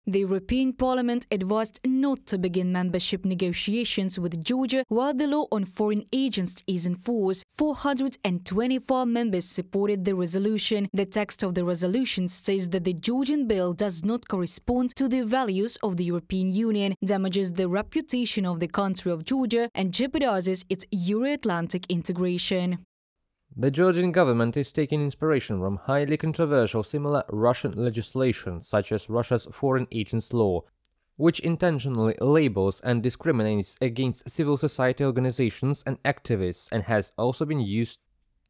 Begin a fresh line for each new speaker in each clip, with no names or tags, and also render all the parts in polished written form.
The European Parliament advised not to begin membership negotiations with Georgia while the law on foreign agents is in force. 424 members supported the resolution. The text of the resolution states that the Georgian bill does not correspond to the values of the European Union, damages the reputation of the country of Georgia, and jeopardizes its Euro-Atlantic integration.
The Georgian government is taking inspiration from highly controversial similar Russian legislation, such as Russia's Foreign Agents Law, which intentionally labels and discriminates against civil society organizations and activists and has also been used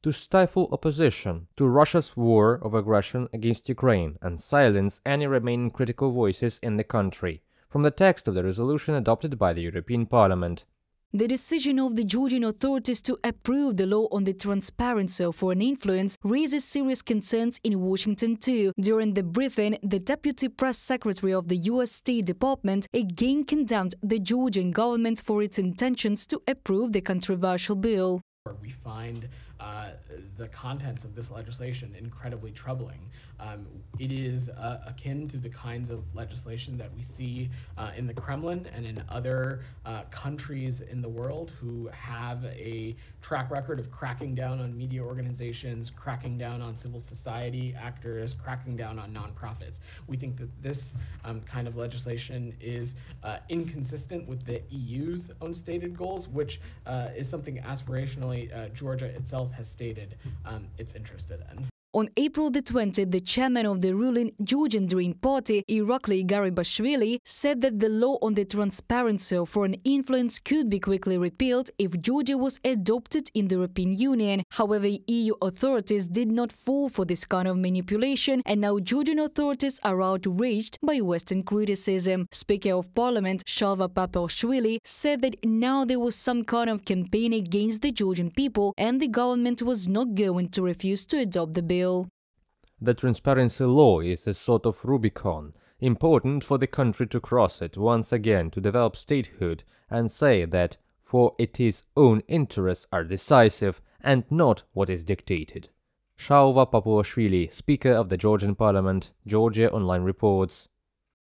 to stifle opposition to Russia's war of aggression against Ukraine and silence any remaining critical voices in the country. From the text of the resolution adopted by the European Parliament.
The decision of the Georgian authorities to approve the law on the transparency of foreign influence raises serious concerns in Washington too. During the briefing, the Deputy Press Secretary of the U.S. State Department again condemned the Georgian government for its intentions to approve the controversial bill.
We find the contents of this legislation incredibly troubling. It is akin to the kinds of legislation that we see in the Kremlin and in other countries in the world who have a track record of cracking down on media organizations, cracking down on civil society actors, cracking down on nonprofits. We think that this kind of legislation is inconsistent with the EU's own stated goals, which is something aspirationally Georgia itself has stated it's interested in.
On April the 20th, the chairman of the ruling Georgian Dream Party, Irakli Garibashvili, said that the law on the transparency of foreign influence could be quickly repealed if Georgia was adopted in the European Union. However, EU authorities did not fall for this kind of manipulation, and now Georgian authorities are outraged by Western criticism. Speaker of Parliament Shalva Papelshvili said that now there was some kind of campaign against the Georgian people and the government was not going to refuse to adopt the bill.
The transparency law is a sort of Rubicon, important for the country to cross it once again to develop statehood and say that for its own interests are decisive and not what is dictated. Shalva Papelshvili, Speaker of the Georgian Parliament, Georgia Online reports.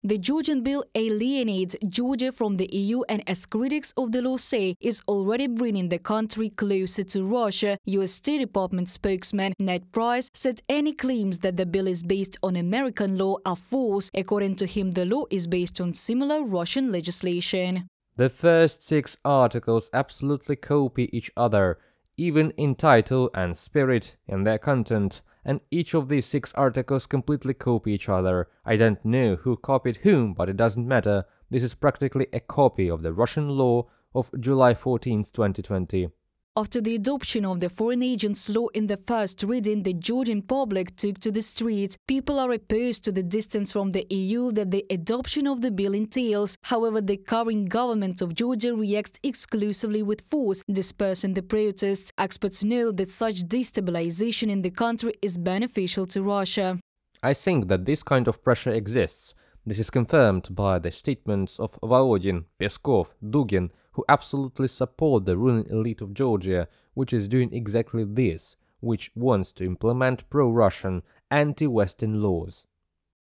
The Georgian bill alienates Georgia from the EU and, as critics of the law say, is already bringing the country closer to Russia. U.S. State Department spokesman Ned Price said any claims that the bill is based on American law are false. According to him, the law is based on similar Russian legislation.
The first 6 articles absolutely copy each other, even in title and spirit in their content. And each of these 6 articles completely copy each other. I don't know who copied whom, but it doesn't matter. This is practically a copy of the Russian law of July 14, 2020.
After the adoption of the Foreign Agents Law in the first reading, the Georgian public took to the streets. People are opposed to the distance from the EU that the adoption of the bill entails. However, the current government of Georgia reacts exclusively with force, dispersing the protests. Experts know that such destabilization in the country is beneficial to Russia.
I think that this kind of pressure exists. This is confirmed by the statements of Volodin, Peskov, Dugin, who absolutely support the ruling elite of Georgia, which is doing exactly this, which wants to implement pro-Russian, anti-Western laws.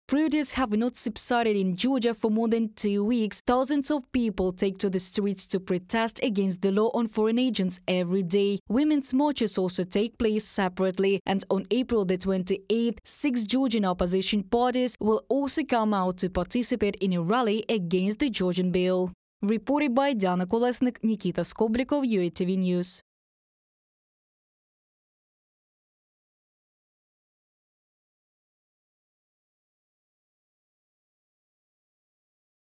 Protests have not subsided in Georgia for more than 2 weeks. Thousands of people take to the streets to protest against the law on foreign agents every day. Women's marches also take place separately, and on April the 28th, 6 Georgian opposition parties will also come out to participate in a rally against the Georgian bill. Reported by Diana Kolesnik, Nikita Skoblikov, UATV News.